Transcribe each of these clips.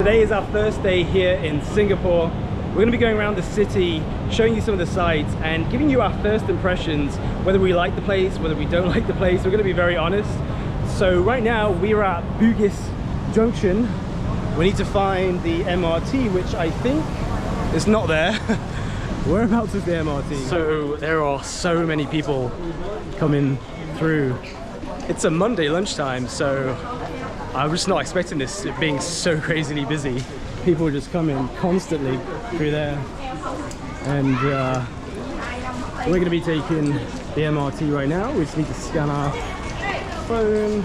Today is our first day here in Singapore. We're going to be going around the city, showing you some of the sights and giving you our first impressions, whether we like the place, whether we don't like the place. We're going to be very honest. So right now we are at Bugis Junction. We need to find the MRT, which I think is not there. Whereabouts is the MRT? So there are so many people coming through. It's a Monday lunchtime, so I'm just not expecting this being so crazily busy. People are just coming constantly through there. And we're going to be taking the MRT right now. We just need to scan our phone.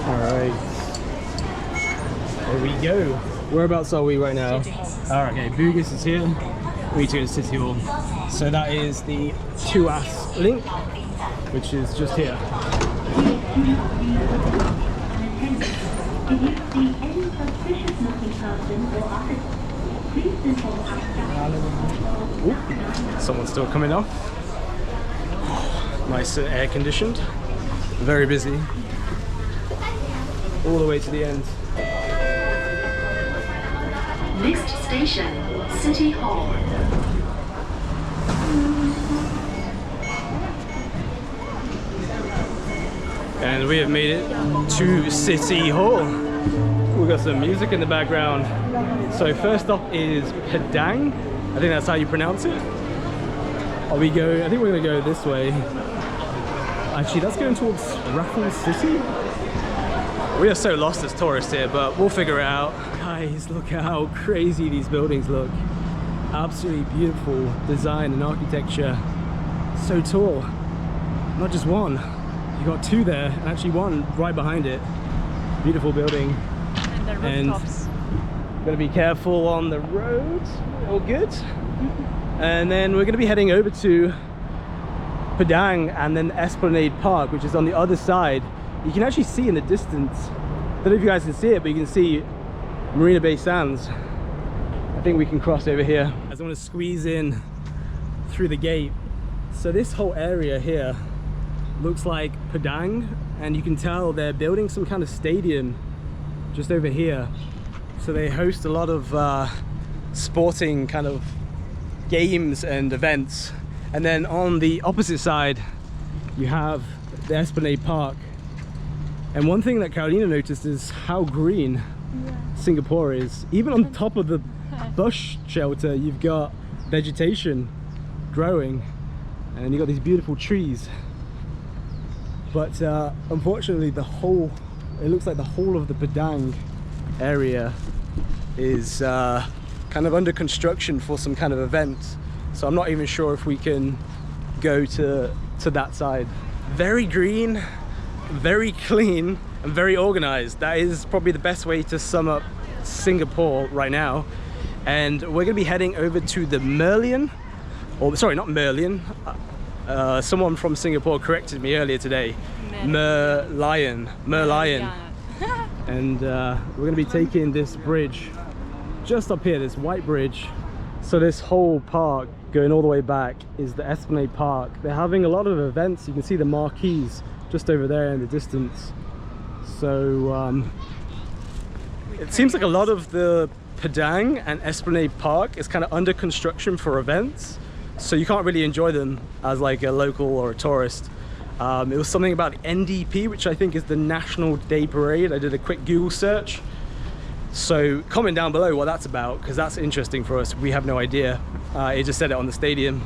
Alright. There we go. Whereabouts are we right now? Alright, okay, Bugis is here. We need to go to City Hall. So that is the Tuas link, which is just here. If you see any suspicious looking person or officer, please inform us. Someone's still coming off. Nice air conditioned. Very busy. All the way to the end. Next station, City Hall. And we have made it to City Hall. We've got some music in the background. So first up is Padang. I think that's how you pronounce it. I think we're gonna go this way. Actually, that's going towards Raffles City. We are so lost as tourists here, but we'll figure it out. Guys, look at how crazy these buildings look. Absolutely beautiful design and architecture. So tall. Not just one. You got two there, and actually one right behind it. Beautiful building. And the rooftops. Gotta be careful on the roads. All good. And then we're gonna be heading over to Padang and then Esplanade Park, which is on the other side. You can actually see in the distance, I don't know if you guys can see it, but you can see Marina Bay Sands. I think we can cross over here. I just want to squeeze in through the gate. So this whole area here looks like Padang, and you can tell they're building some kind of stadium just over here. So they host a lot of sporting kind of games and events. And then on the opposite side, you have the Esplanade Park. And one thing that Carolina noticed is how green Singapore is. Even on top of the bus shelter, you've got vegetation growing, and you've got these beautiful trees. But unfortunately, it looks like the whole of the Padang area is kind of under construction for some kind of event. So I'm not even sure if we can go to that side. Very green, very clean, and very organized. That is probably the best way to sum up Singapore right now. And we're gonna be heading over to the Merlion, or sorry, not Merlion. Someone from Singapore corrected me earlier today. Merlion. And we're gonna be taking this bridge just up here, this white bridge. So this whole park going all the way back is the Esplanade Park. They're having a lot of events. You can see the marquees just over there in the distance. So it seems like a lot of the Padang and Esplanade Park is kind of under construction for events, so you can't really enjoy them as like a local or a tourist. It was something about the NDP, which I think is the National Day Parade. I did a quick Google search. So comment down below what that's about, because that's interesting for us. We have no idea. It just said it on the stadium.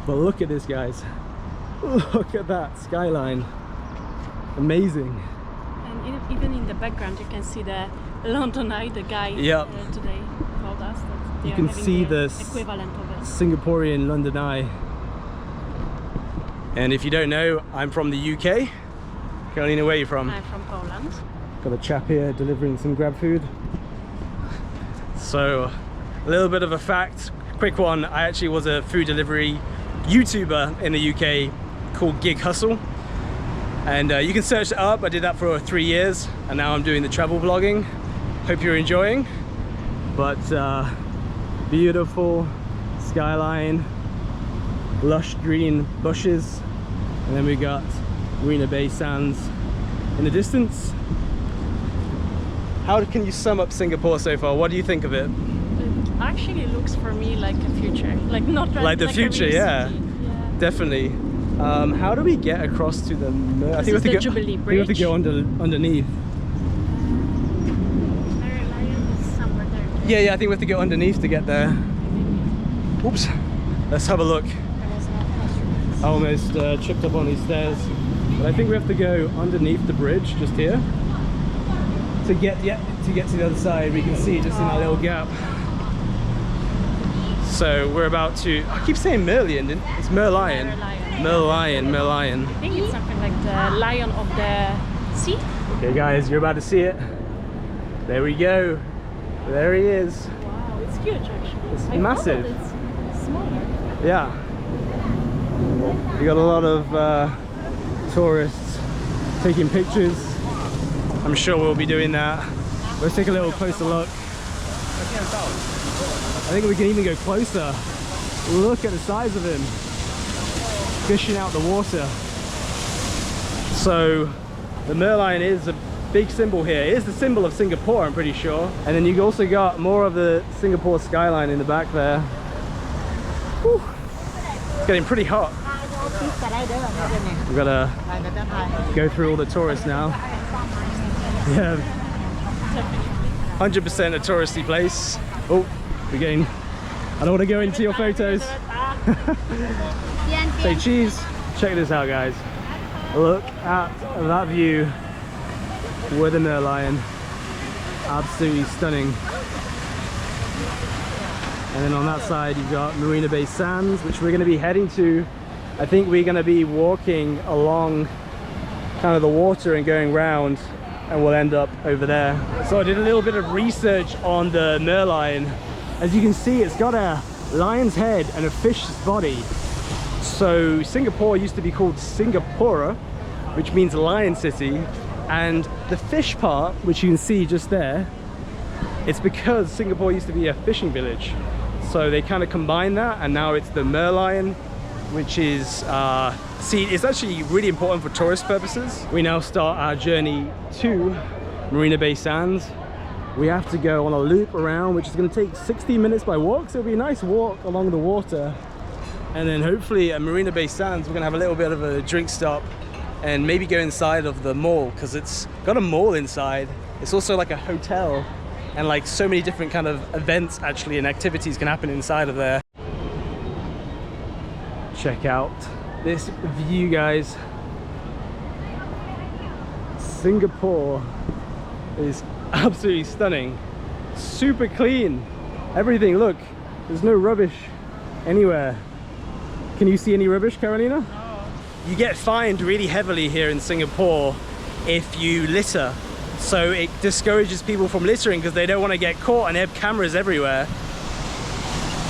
But look at this, guys. Look at that skyline. Amazing. And even in the background, you can see the London Eye, the guy today told us that you can see the equivalent of it. Singaporean London Eye. And if you don't know, I'm from the UK. Carolina, where are you from? I'm from Poland. Got a chap here delivering some grab food. So a little bit of a fact, quick one. I actually was a food delivery YouTuber in the UK called Gig Hustle. And you can search it up. I did that for 3 years, and now I'm doing the travel vlogging. Hope you're enjoying. But beautiful skyline, lush green bushes, and then we got Marina Bay Sands in the distance. how can you sum up Singapore so far? What do you think of it? It actually looks for me like a future, like not Like the like future, a real yeah. city. Yeah. Definitely. How do we get across to the? I think This is the Jubilee we have to Bridge. go underneath. Merlion is somewhere there. Yeah, I think we have to go underneath to get there. Oops. Let's have a look. There was no classrooms. I almost tripped up on these stairs, but I think we have to go underneath the bridge just here to get to the other side. We can see just in that little gap. So we're about to. I keep saying Merlion. It's Merlion. Merlion. I think it's something like the lion of the sea. Okay, guys, you're about to see it. There we go. There he is. Wow, it's huge actually. It's I massive. thought it's smaller. Yeah. We got a lot of tourists taking pictures. I'm sure we'll be doing that. Let's take a little closer look. I think we can even go closer. Look at the size of him. Fishing out the water. So the Merlion is a big symbol here. It is the symbol of Singapore, I'm pretty sure. And then you've also got more of the Singapore skyline in the back there. Whew. It's getting pretty hot. We've got to go through all the tourists now. Yeah, 100% a touristy place. Oh, we're getting. I don't want to go into your photos. Say cheese. Check this out, guys. Look at that view with the Merlion. Absolutely stunning. And then on that side, you've got Marina Bay Sands, which we're going to be heading to. I think we're going to be walking along kind of the water and going round, and we'll end up over there. So I did a little bit of research on the Merlion. As you can see, it's got a lion's head and a fish's body. So Singapore used to be called Singapura, which means Lion City. And the fish part, which you can see just there, it's because Singapore used to be a fishing village. So they kind of combined that, and now it's the Merlion, which is, see, it's actually really important for tourist purposes. We now start our journey to Marina Bay Sands. We have to go on a loop around, which is going to take 60 minutes by walk, so it'll be a nice walk along the water. And then hopefully at Marina Bay Sands, we're going to have a little bit of a drink stop and maybe go inside of the mall, because it's got a mall inside. It's also like a hotel, and like so many different kind of events actually and activities can happen inside of there. Check out this view, guys. Singapore is absolutely stunning. Super clean. Everything, look, there's no rubbish anywhere. Can you see any rubbish, Carolina? No. You get fined really heavily here in Singapore if you litter. So it discourages people from littering because they don't want to get caught, and they have cameras everywhere.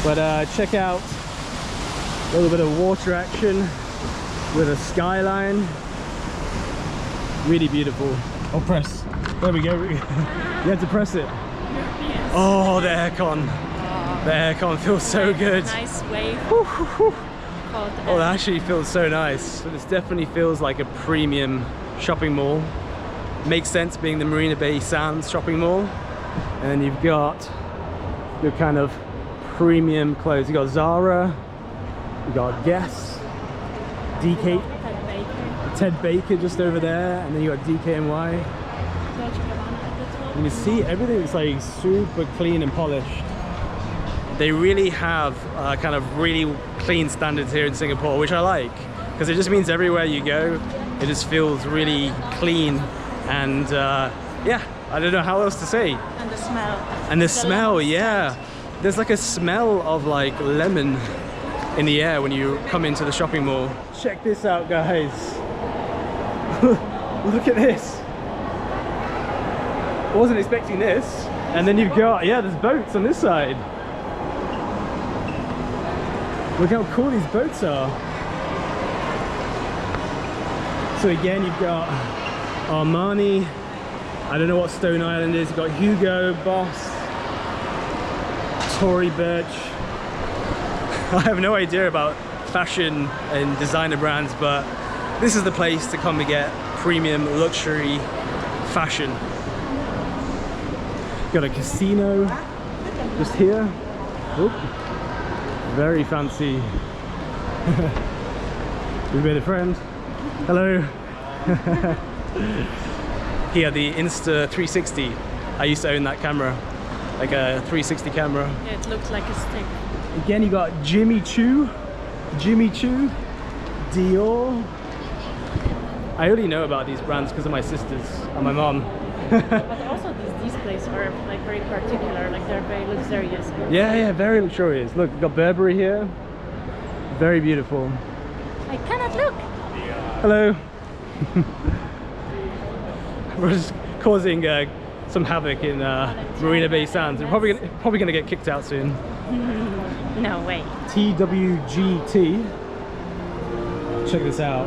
But check out a little bit of water action with a skyline. Really beautiful. Oh, press. There we go. You have to press it. Oh, the aircon. The aircon feels so good. Nice wave. Oh, that actually feels so nice. This definitely feels like a premium shopping mall. Makes sense being the Marina Bay Sands shopping mall. And then you've got your kind of premium clothes. You've got Zara, you've got Guess, DK, Ted Baker just over there, and then you got DKNY. You can see everything's like super clean and polished. They really have kind of really clean standards here in Singapore, which I like, because it just means everywhere you go, it just feels really clean. And yeah, I don't know how else to say. And the smell. And the smell, yeah. There's like a smell of like lemon in the air when you come into the shopping mall. Check this out, guys. Look at this. I wasn't expecting this. And then you've got, yeah, there's boats on this side. Look how cool these boats are. So again, you've got Armani. I don't know what Stone Island is. You've got Hugo Boss, Tory Burch. I have no idea about fashion and designer brands, but this is the place to come and get premium luxury fashion. Got a casino just here. Oop. Very fancy. We made a friend. Hello. Here, the Insta 360. I used to own that camera, like a 360 camera. Yeah, it looks like a stick. Again, you got Jimmy Choo, Dior. I only know about these brands because of my sisters and my mom. But also these displays are like very particular, like they're very luxurious. Yeah, very luxurious. Look, we've got Burberry here. Very beautiful. I cannot look. Hello. We're just causing some havoc in Marina Bay Sands. We're probably gonna get kicked out soon. No way. TWGT. Check this out.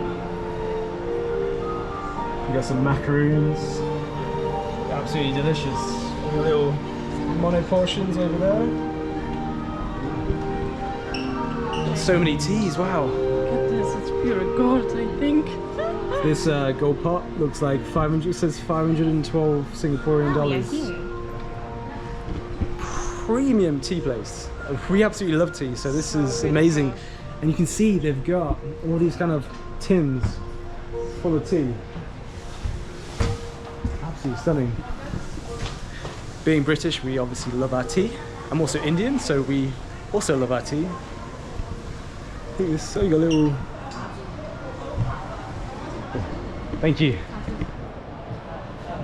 We got some macaroons. Absolutely delicious. Little mono portions over there. So many teas, wow. Look at this, it's pure gold, I think. This gold pot looks like 500, it says 512 Singaporean dollars. Premium tea place. We absolutely love tea, so this is amazing. And you can see they've got all these kind of tins full of tea. Absolutely stunning. Being British, we obviously love our tea. I'm also Indian, so we also love our tea. I think this, so you got a little... Thank you.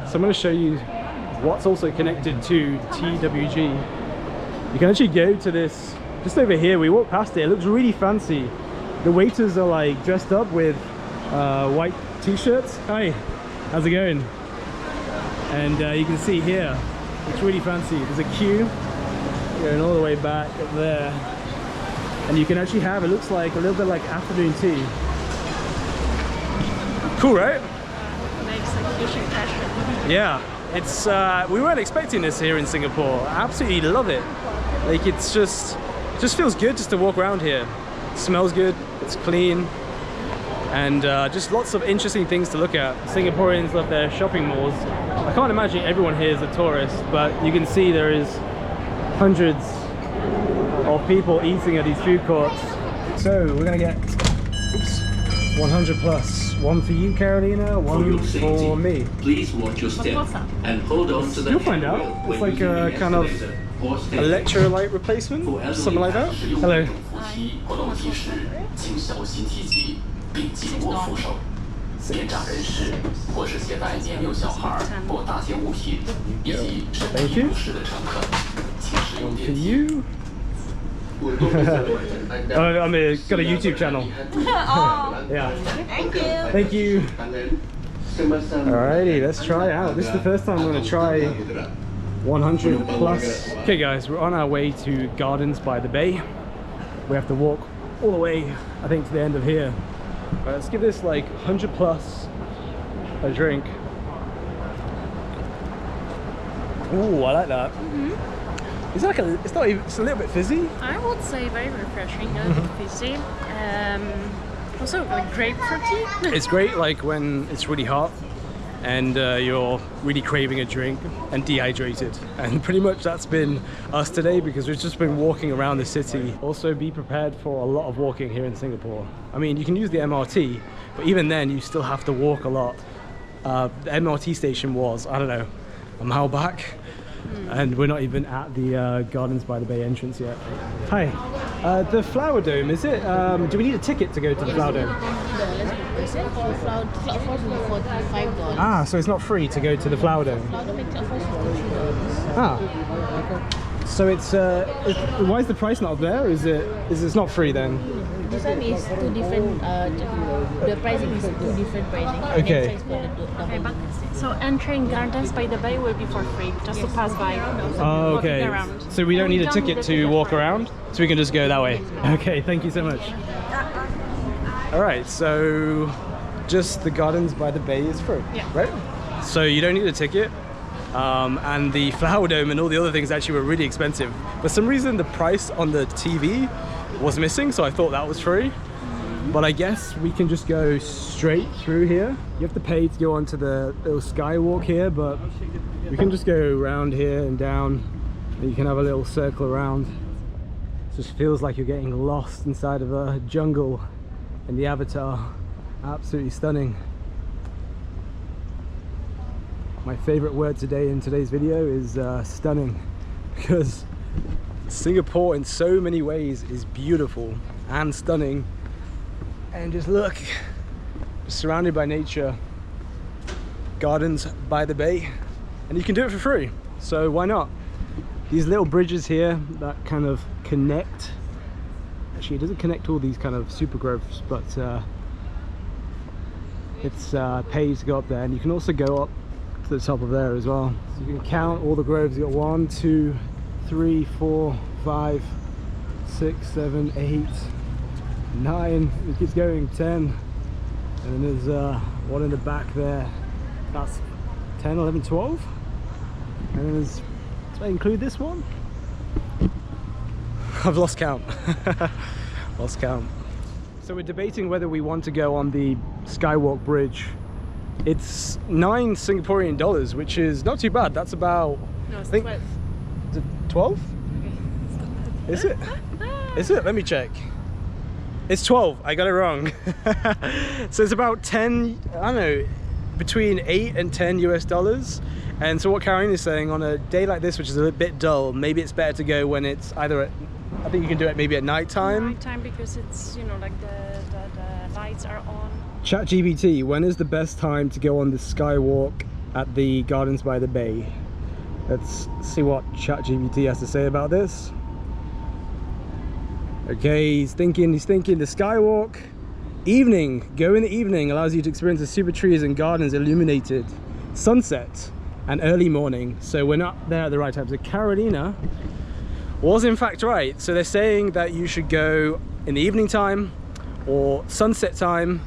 So I'm going to show you what's also connected to TWG. You can actually go to this, just over here, we walked past it, it looks really fancy. The waiters are like dressed up with white t-shirts. Hi, how's it going? And you can see here, it's really fancy. There's a queue going all the way back up there. And you can actually have, it looks like a little bit like afternoon tea. Cool, right? Makes a huge impression. Yeah, it's we weren't expecting this here in Singapore. I absolutely love it. Like it just feels good just to walk around here. It smells good, it's clean, and just lots of interesting things to look at. Singaporeans love their shopping malls. I can't imagine everyone here is a tourist, but you can see there is hundreds of people eating at these food courts. So we're gonna get 100 plus. One for you, Carolina, one for me. Please watch your step and hold on to the You'll find out. It's like a kind of electrolyte replacement, something like that. Hello. Thank you. One for you. I'm got a YouTube channel. Yeah. Thank you. Alrighty, let's try it out. This is the first time I'm going to try 100 plus. Okay guys, we're on our way to Gardens by the Bay. We have to walk all the way, I think, to the end of here. Right, let's give this like 100 plus a drink. Ooh, I like that. It's like it's not even, it's a little bit fizzy. I would say very refreshing, a little bit fizzy. Also like grapefruity. It's great like when it's really hot and you're really craving a drink and dehydrated. And pretty much that's been us today because we've just been walking around the city. Also be prepared for a lot of walking here in Singapore. I mean, you can use the MRT, but even then you still have to walk a lot. The MRT station was, I don't know, a mile back. And we're not even at the Gardens by the Bay entrance yet. Hi, the Flower Dome, is it, do we need a ticket to go to the Flower Dome? Ah, so it's not free to go to the Flower Dome? Ah, so it's, why is the price not up there? Is it's not free then? This one is two different, the pricing is two different pricing. Okay. Okay, but so entering Gardens by the Bay will be for free, just to pass by. Oh, okay. Around. So we don't need a ticket to walk around, so we can just go that way. Okay, thank you so much. All right, so just the Gardens by the Bay is free, right? So you don't need a ticket. And the Flower Dome and all the other things actually were really expensive. For some reason, the price on the TV was missing, so I thought that was free. But I guess we can just go straight through here. You have to pay to go onto the little skywalk here, but we can just go around here and down, and you can have a little circle around. It just feels like you're getting lost inside of a jungle in the Avatar. Absolutely stunning. My favorite word today in today's video is stunning, because Singapore in so many ways is beautiful and stunning. And just look, surrounded by nature, gardens by the bay, and you can do it for free, so why not? These little bridges here that kind of connect, actually it doesn't connect all these kind of super groves, but it's paid to go up there, and you can also go up to the top of there as well. So you can count all the groves. You got 1, 2, 3, 4, 5, 6, 7, 8, 9, it keeps going, 10, and then there's one in the back there, that's 10, 11, 12, and then there's, do I include this one? I've lost count. Lost count. So we're debating whether we want to go on the Skywalk Bridge. It's 9 Singaporean dollars, which is not too bad. That's about, No, it's I think, 12. is it 12? Okay. Is it? Is it? Let me check. It's 12, I got it wrong. So it's about 10, I don't know, between 8 and 10 US dollars. And so what Karen is saying, on a day like this, which is a bit dull, maybe it's better to go when it's either at, I think you can do it maybe at night time. Night time, because it's, you know, like the lights are on. ChatGPT, when is the best time to go on the skywalk at the Gardens by the Bay? Let's see what ChatGPT has to say about this. Okay, he's thinking the skywalk. Evening, go in the evening, allows you to experience the super trees and gardens illuminated. Sunset and early morning. So we're not there at the right time. So Carolina was in fact right. So they're saying that you should go in the evening time, or sunset time,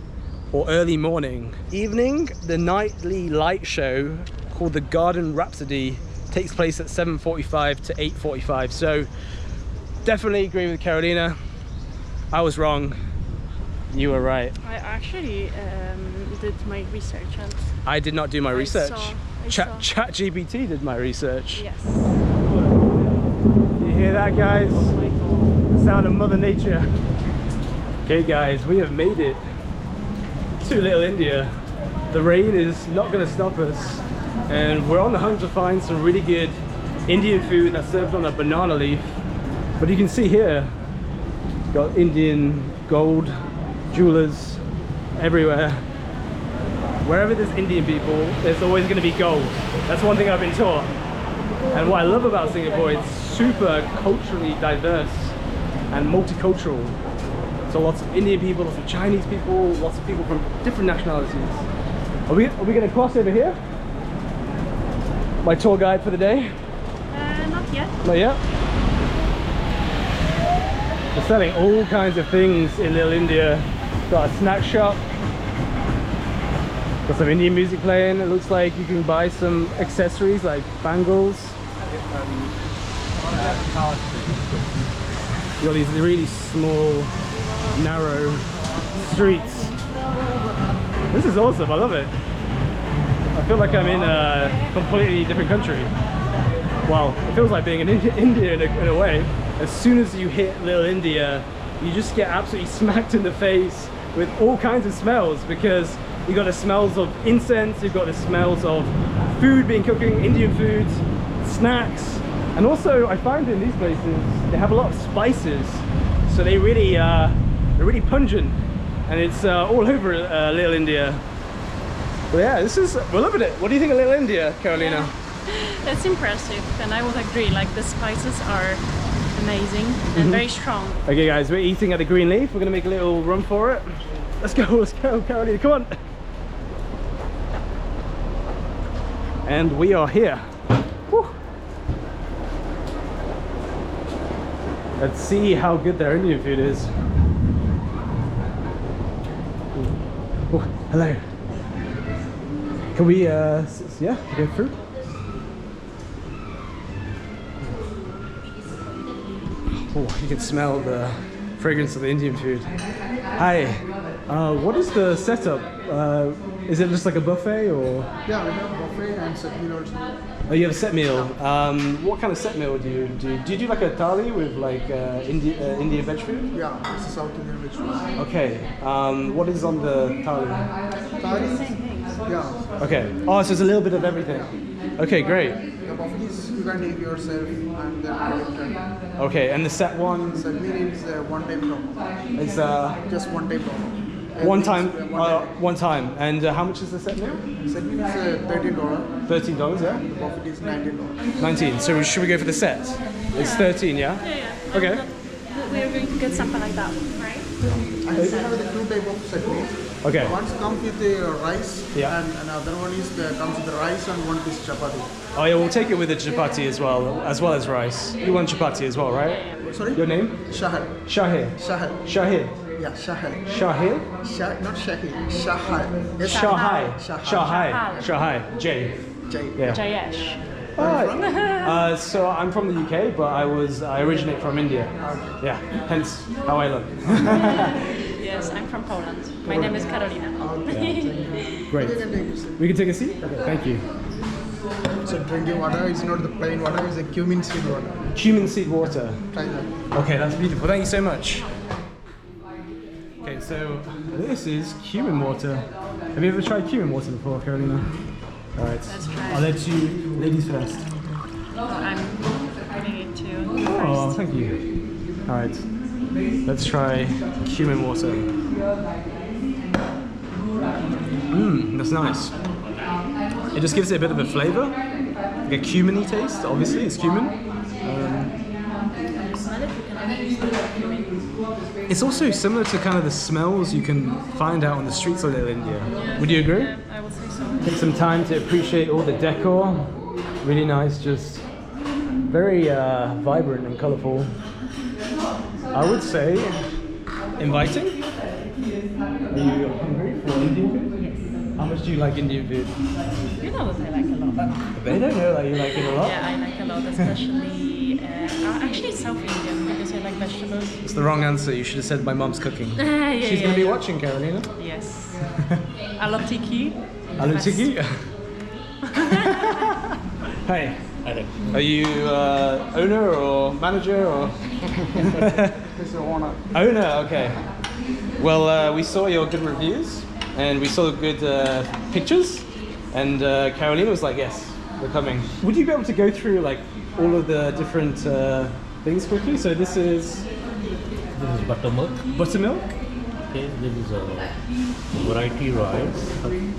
or early morning. Evening, the nightly light show called the Garden Rhapsody takes place at 7:45 to 8:45. So definitely agree with Carolina. I was wrong. You were right. I actually did my research, and I did not do my research. I saw. ChatGPT did my research. Yes. You hear that, guys? Oh my God. The sound of Mother Nature. Okay, guys, we have made it to Little India. The rain is not going to stop us, and we're on the hunt to find some really good Indian food that's served on a banana leaf. But you can see here, got Indian gold jewelers everywhere. Wherever there's Indian people, there's always going to be gold. That's one thing I've been taught. And what I love about Singapore, it's super culturally diverse and multicultural. So lots of Indian people, lots of Chinese people, lots of people from different nationalities. Are we going to cross over here? My tour guide for the day? Not yet. Not yet? They're selling all kinds of things in Little India. Got a snack shop. Got some Indian music playing. It looks like you can buy some accessories like bangles. You got these really small, narrow streets. This is awesome. I love it. I feel like I'm in a completely different country. Well, it feels like being in India in a way. As soon as you hit Little India, you just get absolutely smacked in the face with all kinds of smells, because you got the smells of incense, you've got the smells of food being cooking, Indian food, snacks, and also I find in these places they have a lot of spices, so they're really pungent, and it's all over Little India. But yeah, we're loving it. What do you think of Little India, Carolina? Yeah. It's impressive, and I would agree, like the spices are amazing and very strong. Okay guys, we're eating at the Green Leaf. We're gonna make a little run for it. Let's go, Carolina, come on. And we are here. Whew. Let's see how good their Indian food is. Oh, hello. Can we, yeah, go through? Oh, you can smell the fragrance of the Indian food. Hi, what is the setup? Is it just like a buffet or? Yeah, we have buffet and set meal also. Oh, you have a set meal. What kind of set meal do you do? Do you do like a thali with like Indian veg food? Yeah, it's a South Indian veg food. Okay. What is on the thali? Thali, yeah. Okay. Oh, so it's a little bit of everything. Okay, great. The buffet is you can take yourself and then Okay, and the set one? set meal is one time promo. It's Just one time promo. one time. And how much is the set meal? Set meal is $13. $13, yeah? The buffet is $19. 19. So should we go for the set? It's 13, yeah? Yeah. Okay. We're going to get something like that, right? And we have the two type of set meal. Okay. One comes with rice, Yeah. and another one is comes with the rice and one piece chapati. Oh yeah, we'll take it with the chapati as well as rice. You want chapati as well, right? Sorry? Your name? Shahal. Shahir. Shahal. Shahir. Yeah, Shahal. Shahir? Not Shahil. Shahal. Yes. Shahai. Shahai. Shahai. J. Jay. Yeah. Jayesh. Oh, so I'm from the UK, but I originate from India. Yeah, hence how I look. Yes, I'm from Poland. My name is Carolina. Great. We can take a seat? Okay, thank you. So drinking water is not the plain water, it's a cumin seed water. Cumin seed water. Try that. Okay, that's beautiful. Thank you so much. Okay, so this is cumin water. Have you ever tried cumin water before, Carolina? All right. Let's try. I'll let you ladies first. I'm putting it to Oh, first. thank you. All right. Let's try cumin water. That's nice. It just gives it a bit of a flavor, like a cuminy taste. Obviously, it's cumin. Smell it, you can actually smell the cumin. It's also similar to kind of the smells you can find out on the streets of Little India. Would you agree? Yeah, I would say so. Take some time to appreciate all the decor. Really nice, just very vibrant and colourful. I would say inviting. Are you hungry for Indian food? Yes. How much do you like Indian food? You know that I like a lot. They don't know that you like it a lot. Yeah, I like a lot, especially actually South Indian because I like vegetables. It's the wrong answer. You should have said my mum's cooking. Yeah, She's going to be watching, Carolina. Yes. I love tiki. Alu tiki. Hey. Are you owner or manager or? It's a owner. Owner, okay. Well, we saw your good reviews and we saw good pictures, and Carolina was like, "Yes, we're coming." Would you be able to go through like all of the different things quickly? So this is Buttermilk. buttermilk, Okay, this is a variety rice.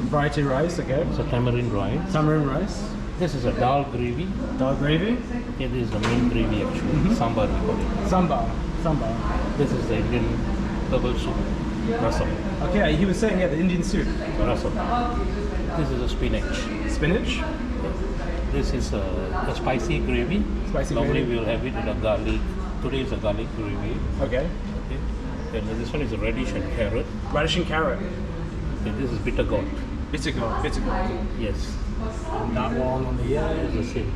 variety rice, okay, It's a tamarind rice. tamarind rice, This is a dal gravy. dal gravy, Okay, this is the main gravy actually. Sambar we call it. sambar. This is the Indian herbal soup. Rasam. Okay, he was saying the Indian soup, Rasam. This is a spinach. spinach, This is a spicy gravy. Spicy Normally gravy. we'll have it with a garlic. Today is a garlic gravy. okay, Okay. And this one is a radish and carrot. radish and carrot, Okay, this is bitter gourd. bitter gourd. Yes. And that one on the It's the same.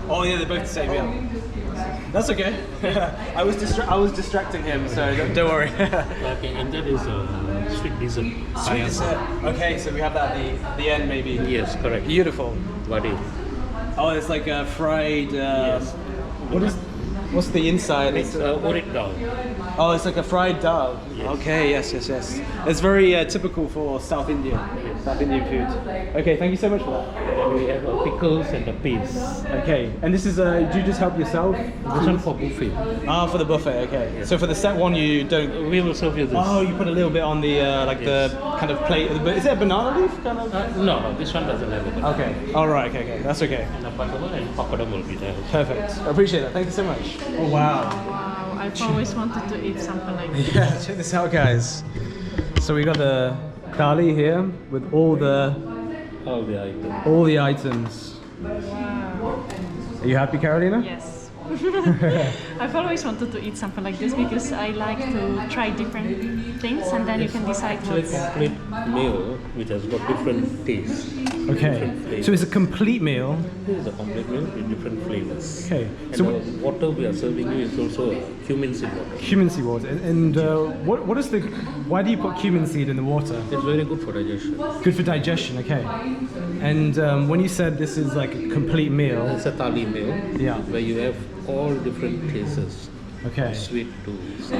Oh yeah, they're both the same. Yeah, that's okay. I was distracting him, so don't worry. Okay, and that is a sweet dessert. Sweet dessert. Okay, so we have that at the end, maybe. Yes, correct. Beautiful. What is? Oh, it's like a fried. Yes. What's the inside? It's urid dal. Oh, it's like a fried dal. Yes. Okay, yes. It's very typical for South India. South Indian food. Okay, thank you so much for that. We have pickles and the peas. Okay, and this is do you just help yourself? This one for buffet. Ah, for the buffet. Okay. So for the set one, you don't. We will serve you this. Oh, you put a little bit on the like Yes. the kind of plate. Is it a banana leaf kind of? No, this one doesn't have a banana. Okay. All right. Okay. That's okay. And the buttermilk and papadum will be there. Perfect. I appreciate that. Thank you so much. Oh wow. Wow, I've always wanted to eat something like this. Yeah. Check this out, guys. So we got the thali here with all the items. Wow. Are you happy, Carolina? Yes. I've always wanted to eat something like this because I like to try different things and then you can decide Actually, what's... complete meal which has got different tastes. Okay, so it's a complete meal. This is a complete meal with different flavors. Okay, And so the water we are serving you is also cumin seed water. cumin seed water. And what is the? Why do you put cumin seed in the water? It's very good for digestion. Good for digestion. Okay. And when you said this is like a complete meal, It's a thali meal. Yeah. Where you have all different tastes. okay. Sweet to sour.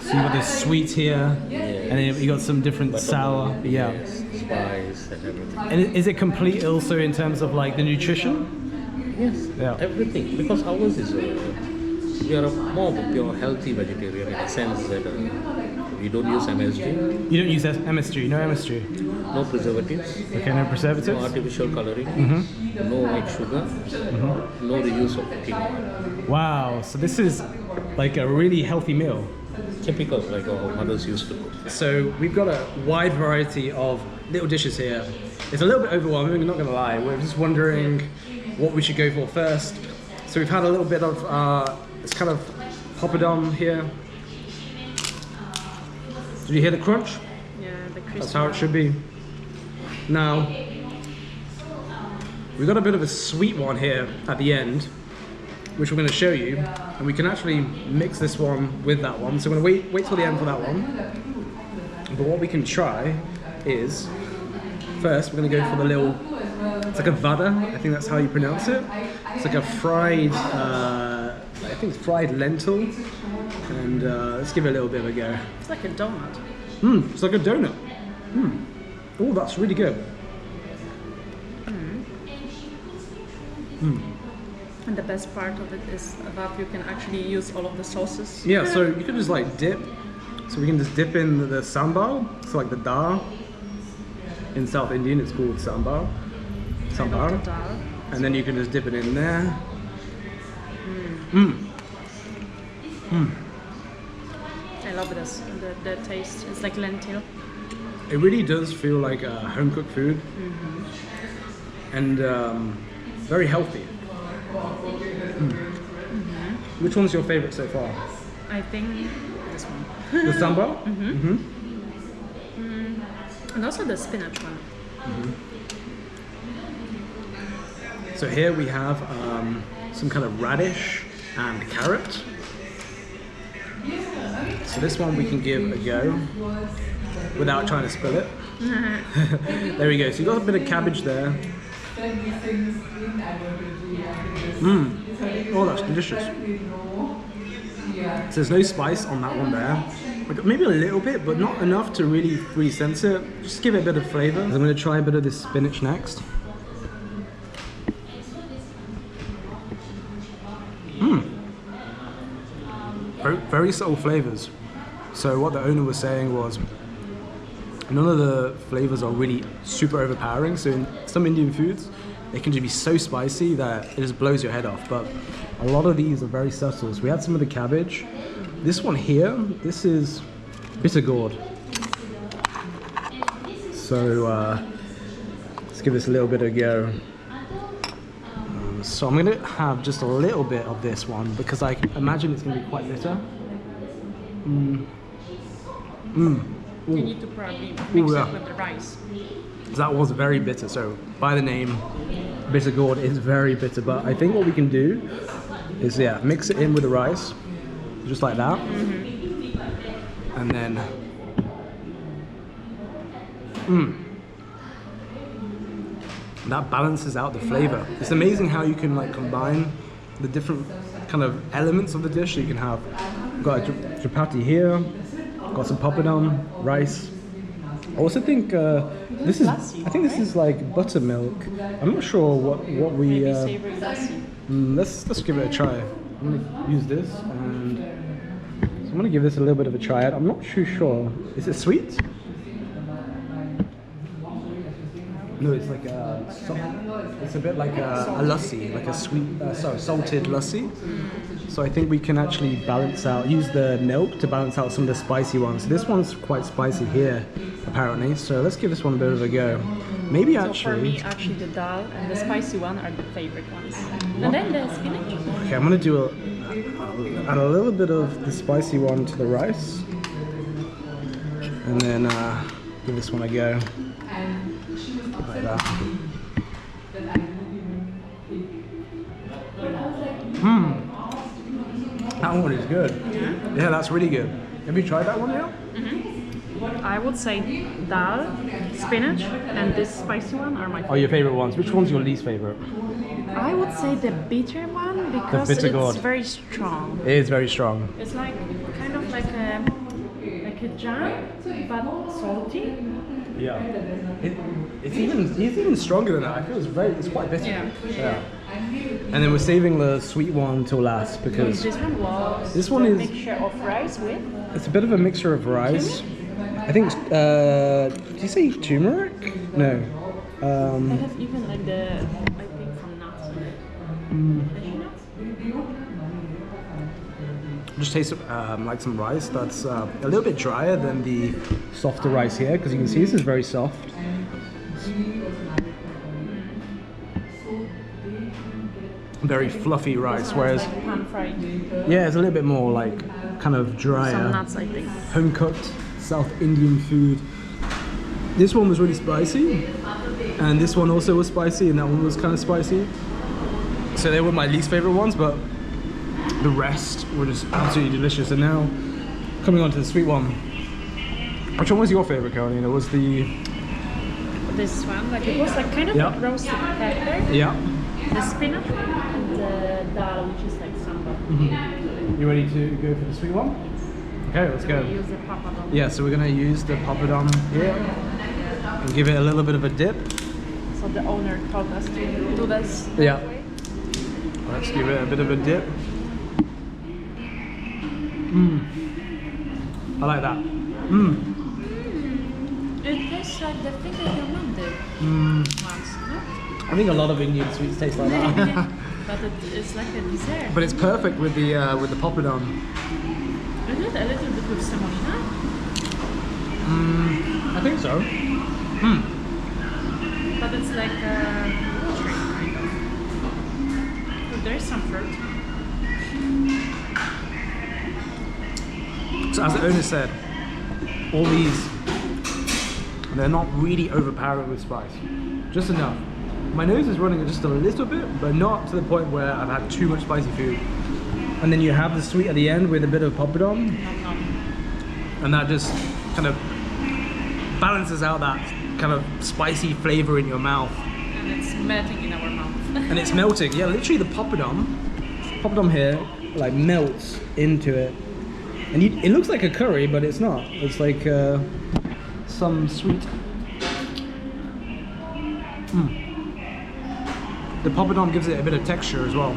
So you got this sweet here, Yes. and then you got some different sour. Yeah. Yes, spice and everything. And is it complete also in terms of like the nutrition? Yes, Yeah. everything. Because ours is we are a more of a pure healthy vegetarian in the sense that we don't use MSG, You don't use MSG, no MSG. no preservatives, Okay, no no preservatives. artificial coloring, no white sugar, no reuse of cooking oil. Wow, so this is like a really healthy meal. Typical like our mothers used to cook. So we've got a wide variety of little dishes here. It's a little bit overwhelming, I'm not gonna lie. We're just wondering what we should go for first. So we've had a little bit of it's kind of poppadom here. Did you hear the crunch? Yeah, the crispy. That's how it should be. Now, we've got a bit of a sweet one here at the end, which we're going to show you, and we can actually mix this one with that one. So we're going to wait till the end for that one. But what we can try is, first we're going to go for the little, it's like a vada, I think that's how you pronounce it. It's like a fried, I think it's fried lentil, and let's give it a little bit of a go. It's like a donut. It's like a donut. Oh, that's really good. And the best part of it is that you can actually use all of the sauces. Yeah, so you can just like dip. So we can just dip in the sambar. So like the dal. In South Indian, it's called sambar. I love the dal. And then you can just dip it in there. I love this. The taste. It's like lentil. It really does feel like home cooked food. And very healthy. Which one's your favorite so far? I think this one. The sambar? And also the spinach one. So here we have some kind of radish and carrot. So this one we can give a go without trying to spill it. There we go. So you got a bit of cabbage there. Oh, that's delicious. So there's no spice on that one there. Like maybe a little bit, but not enough to really sense it. Just give it a bit of flavour. I'm going to try a bit of this spinach next. Very subtle flavours. So what the owner was saying was none of the flavours are really super overpowering. So in some Indian foods, they can just be so spicy that it just blows your head off. But a lot of these are very subtle. So we had some of the cabbage. This one here, this is bitter gourd. So let's give this a little bit of a go. So I'm going to have just a little bit of this one because I imagine it's going to be quite bitter. You need to probably mix it with the rice. That was very bitter, so by the name, bitter gourd is very bitter. But I think what we can do is, yeah, mix it in with the rice, just like that. And then, that balances out the flavor. It's amazing how you can like combine the different kind of elements of the dish. So you can have, got a chapati here, got some poppadom, rice. I also think this is, I think this is like buttermilk. I'm not sure what we. Maybe savory lassi. Let's give it a try. I'm gonna use this, and so I'm gonna give this a little bit of a try. I'm not too sure. Is it sweet? No, it's like it's a bit like a lassi, like a sweet, salted lassi. So I think we can actually balance out, use the milk to balance out some of the spicy ones. So this one's quite spicy here, apparently. So let's give this one a bit of a go. Maybe So actually. for me, the dal and the spicy one are the favorite ones. And then the spinach. Okay, I'm gonna do add a little bit of the spicy one to the rice, and then give this one a go. Like that. one is good. Yeah, that's really good. Have you tried that one yet? I would say dal, spinach, and this spicy one are my favorite. Oh, your favorite ones. Which one's your least favorite? I would say the bitter one because bitter it's gourd. very strong. It is very strong. It's like kind of like a jam, but salty. Yeah. It's even stronger than that. I feel it's quite bitter. Yeah. And then we're saving the sweet one till last because This one was this one a is mixture of rice with. it's a bit of a mixture of rice. I think. Did you say turmeric? No. They have even like the I think from nuts. Cashew nuts. Just taste like some rice that's a little bit drier than the softer rice here, because you can see this is very soft. Very fluffy rice, whereas Like pan fried. yeah, it's a little bit more like kind of drier. Some nuts, I think. Home cooked South Indian food. This one was really spicy, and this one also was spicy, and that one was kind of spicy. So they were my least favorite ones, but the rest were just absolutely delicious. And now, coming on to the sweet one. Which one was your favorite, Carolina? Was the... This one, like it was like kind of like roasted pepper. Yeah. The spinach and the dal, which is like sambal. You ready to go for the sweet one? Okay, let's go. Use the papadum. Yeah, so we're gonna use the papadum here and give it a little bit of a dip. So the owner told us to do this. Yeah. Let's give it a bit of a dip. I like that. It tastes like the thing that your mom did once, no? I think a lot of Indian sweets taste like that. But it's like a dessert. But it's perfect with the papadum. Isn't it a little bit with semolina? I think so. But it's like a watery kind of. But there is some fruit. So as the owner said, all these, they're not really overpowering with spice. Just enough. My nose is running just a little bit, but not to the point where I've had too much spicy food. And then you have the sweet at the end with a bit of papadum. And that just kind of balances out that kind of spicy flavor in your mouth. And it's melting in our mouth. And it's melting. Yeah, literally the papadum here, like melts into it. And it looks like a curry, but it's not. It's like some sweet. The papadum gives it a bit of texture as well.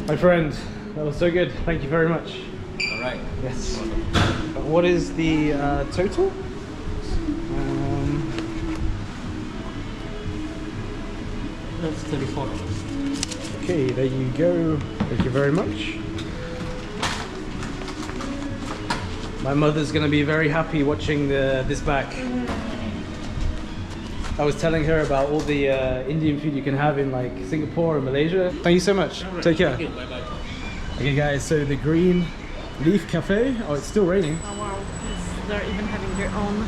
My friend, that was so good. Thank you very much. All right. Yes. What is the total? That's $34. Okay, there you go. Thank you very much. My mother's gonna be very happy watching this back. I was telling her about all the Indian food you can have in like Singapore and Malaysia. Thank you so much. Take care. Thank you. Bye-bye. Okay guys, so the Green Leaf Cafe. Oh, it's still raining. Oh wow, they're even having their own.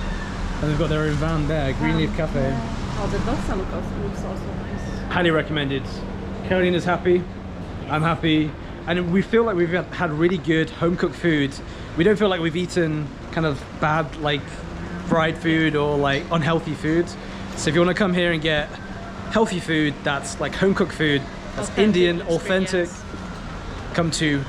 And they've got their own van there, Green Leaf Cafe. Oh, the dosa looks also nice. Highly recommended. Carolina's happy, I'm happy, and we feel like we've had really good home cooked food. We don't feel like we've eaten kind of bad like fried food or like unhealthy food. So if you want to come here and get healthy food that's like home cooked food, that's Authentic Indian, authentic, come to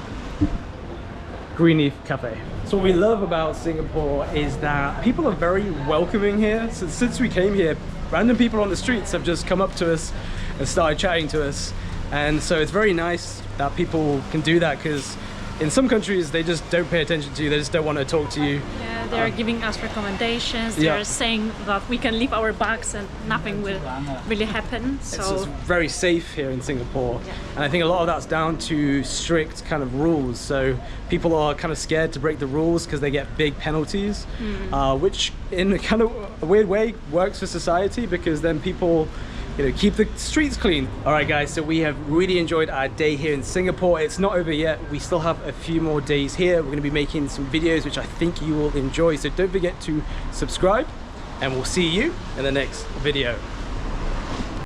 Green Leaf Cafe. So what we love about Singapore is that people are very welcoming here. So since we came here, random people on the streets have just come up to us and started chatting to us. And so it's very nice that people can do that, because in some countries they just don't pay attention to you, they just don't want to talk to you. Yeah, they are giving us recommendations. They are saying that we can leave our bags and nothing will really happen. So It's very safe here in Singapore, and I think a lot of that's down to strict kind of rules. So people are kind of scared to break the rules because they get big penalties, which in a kind of a weird way works for society, because then people, you know, keep the streets clean. All right guys, so we have really enjoyed our day here in Singapore. It's not over yet. We still have a few more days here. We're going to be making some videos which I think you will enjoy, so don't forget to subscribe, and we'll see you in the next video.